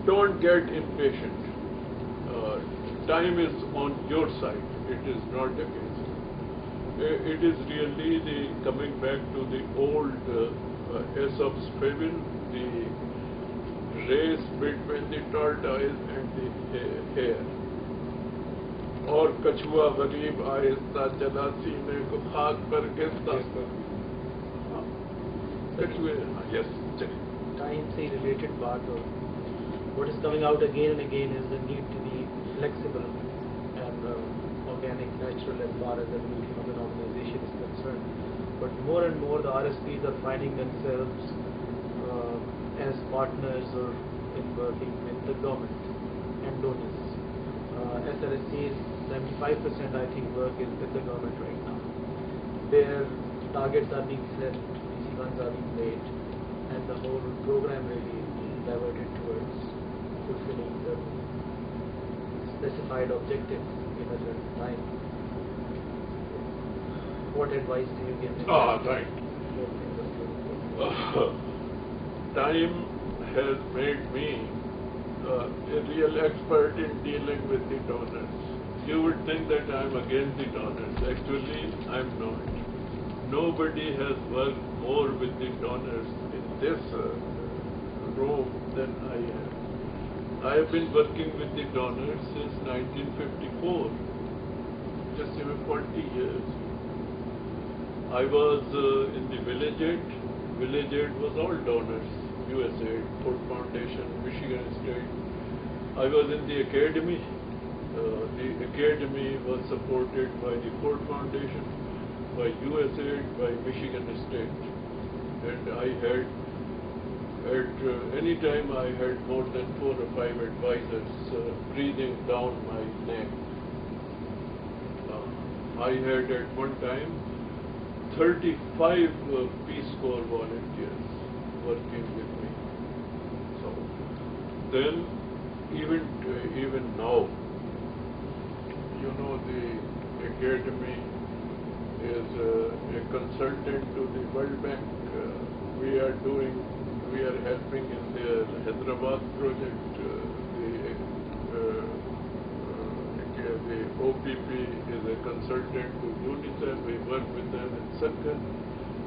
don't get impatient. Time is on your side. It is not against you. It is really the coming back to the old Aesop's fable, the race between the tortoise and the hare. और कछुआ गरीब आहिस्ता चला सीने को खाक पर गिरता. कछुए, yes. Time say related part of what is coming out again and again is the need to be flexible and organic, natural as far as evolution of an organization is concerned. But more and more the RSPs are finding themselves as partners or in working with the government and donors. SRSC's 75% I think work is with the government right now. Their targets are being set, PC1s are being made, and the whole program really is being diverted towards fulfilling the specified objectives in a certain time. What advice do you give? Right. Time has made me a real expert in dealing with the donors. You would think that I am against the donors. Actually, I am not. Nobody has worked more with the donors in this room than I have. I have been working with the donors since 1954, just even 40 years. I was in the village aid. Village aid was all donors. USAID, Ford Foundation, Michigan State. I was in the academy. The academy was supported by the Ford Foundation, by USAID, by Michigan State. And I had, at any time I had more than 4 or 5 advisors breathing down my neck. I had at one time 35 Peace Corps volunteers working with me. So then, even now, you know, the academy is a consultant to the World Bank. We are helping in the Hyderabad project. The OPP is a consultant to UNICEF. We work with them in Sakkan.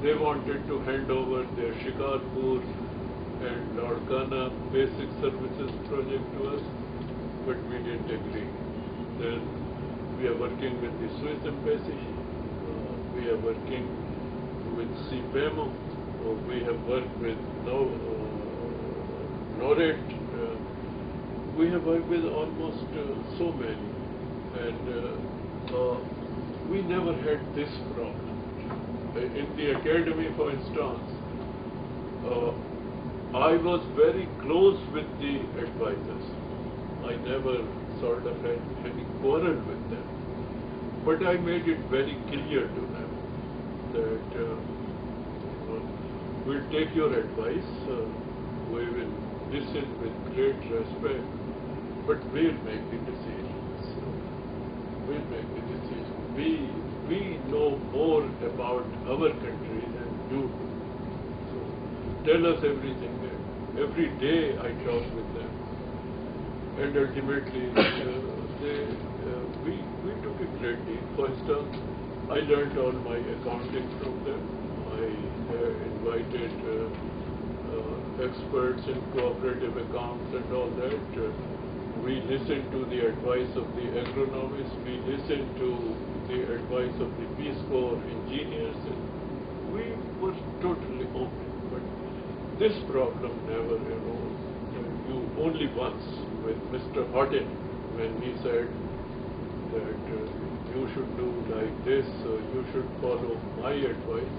They wanted to hand over their Shikarpur and Larkana basic services project to us, but we didn't agree. Then we are working with the Swiss Embassy. We are working with CPEMO. We have worked with NORAD. We have worked with almost so many. And we never had this problem. In the academy, for instance, I was very close with the advisors. I never sort of had any quarrel with them. But I made it very clear to them that we'll take your advice, we will listen with great respect, but we'll make the decision. We'll make the decision. We know more about our country than you do. So tell us everything there. Every day I talk with them. And ultimately, we took a great deal. For instance, I learned all my accounting from them. I invited experts in cooperative accounts and all that. We listened to the advice of the agronomists, we listened to the advice of the Peace Corps engineers, and we were totally open. But this problem never arose. You only once with Mr. Hodden, when he said that you should do like this, you should follow my advice.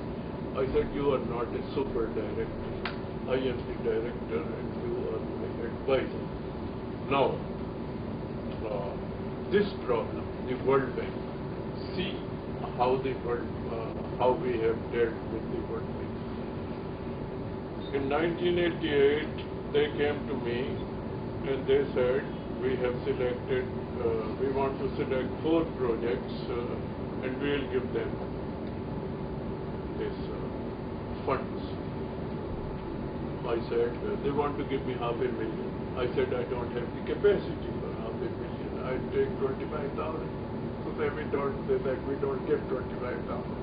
I said, you are not a super director. I am the director and you are my advisor. Now, this problem, the World Bank, see how the how we have dealt with the World Bank. In 1988, they came to me and they said, we have selected, we want to select 4 projects and we will give them this funds. I said, they want to give me $500,000. I said, I don't have the capacity for $500,000. I'll take 25,000. So then we don't get 25,000.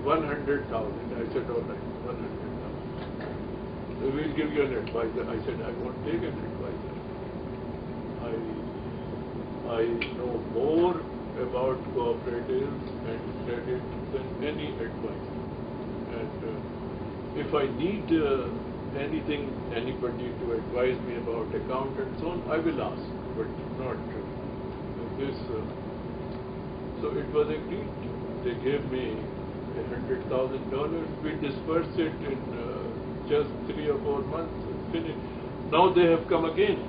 100,000. I said, all right, 100,000. We'll give you an advisor. I said, I won't take an advisor. I know more about cooperatives and credit than any advisor. And if I need anybody to advise me about account and so on, I will ask, but not this. So it was agreed. They gave me $100,000. We dispersed it in just 3 or 4 months. Finished. Now they have come again.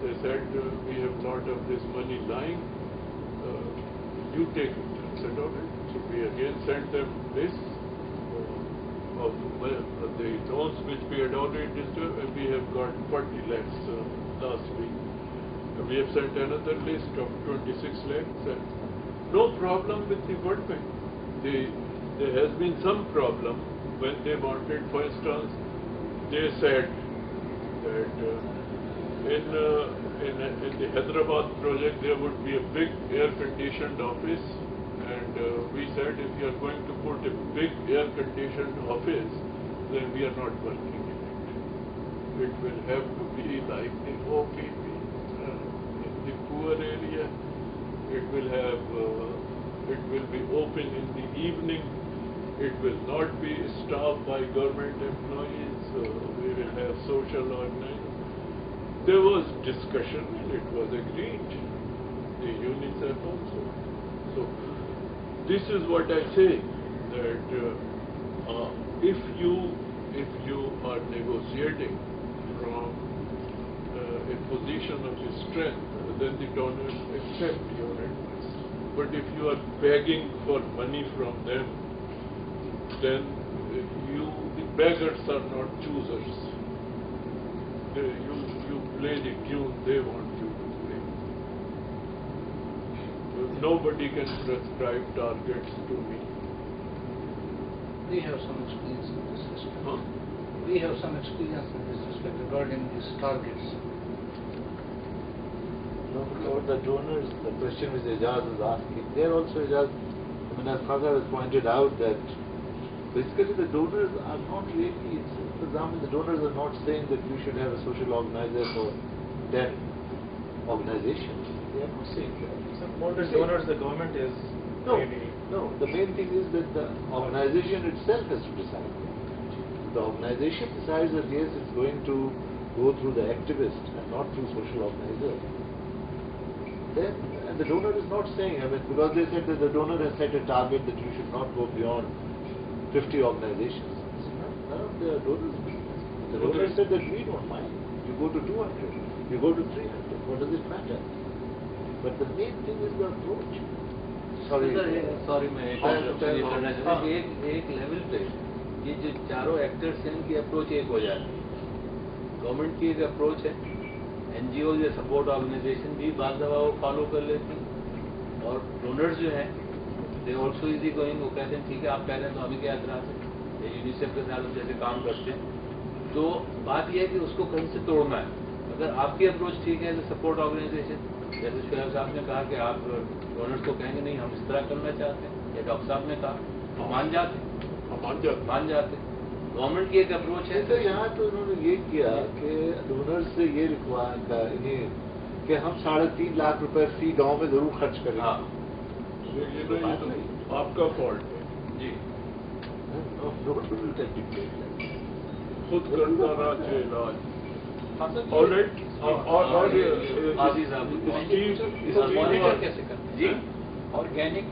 They said, we have a lot of this money lying. You take it. I said, all right. So we again sent them this of the loans which we had already disturbed, and we have got 40 lakhs last week. And we have sent another list of 26 lakhs. And no problem with the World Bank. There has been some problem when they wanted, for instance, they said that in the Hyderabad project there would be a big air-conditioned office, and we said if you are going to put a big air-conditioned office, then we are not working in it. It will have to be like the OPP in the poor area. It will be open in the evening. It will not be staffed by government employees. We will have social organizers. There was discussion and it was agreed. The UNICEF also. So this is what I say, that if you are negotiating from a position of strength, then the donors accept your advice. But if you are begging for money from them, then the beggars are not choosers. You play the tune they want you to play. Nobody can prescribe targets to me. We have some experience in this respect. Huh? We have some experience in this respect regarding these targets. About the donors, the question which Ijaz is asking, there also Ijaz, as Akhtar has pointed out that basically the donors are not really, for example, the donors are not saying that you should have a social organizer for 10 organizations. They are not saying that. So more than donors, the government is really... No, the main thing is that the organization itself has to decide. The organization decides that yes, it's going to go through the activist and not through social organizer. Then, and the donor is not saying, because they said that the donor has set a target that you should not go beyond 50 organizations. None of the donors' business. The donor said that we don't mind. You go to 200, you go to 300, what does it matter? But the main thing is the approach. Sorry मैं एक करना चाहता हूँ एक level पे ये जो चारों एक्टर्स हैं उनकी अप्रोच एक हो जाए. गवर्नमेंट की एक अप्रोच है, एनजीओ या सपोर्ट ऑर्गेनाइजेशन भी बात दवा वो फॉलो कर लेते हैं, और डोनर्स जो हैं दे ऑल्सो इजी गोइंग. वो कहते हैं ठीक है आप कह रहे हैं तो हमें क्या एतराज है, यूनिसेफ के साथ हम जैसे काम करते हैं. तो बात यह है कि उसको कहीं से तोड़ना है. अगर आपकी अप्रोच ठीक है तो सपोर्ट ऑर्गेनाइजेशन, जैसे शोएब साहब ने कहा कि आप डोनर्स को कहेंगे नहीं हम इस तरह करना चाहते हैं, या डॉक्टर साहब ने कहा मान जाते. गवर्नमेंट की एक अप्रोच है. तो यहाँ तो उन्होंने ये किया कि डोनर्स से ये कि हम 3.5 लाख रुपए फी गांव में जरूर खर्च करेंगे. हाँ. ये तो आपका फॉल्ट है जी. खुद करना रहा इलाज. कैसे करते हैं जी. ऑर्गेनिक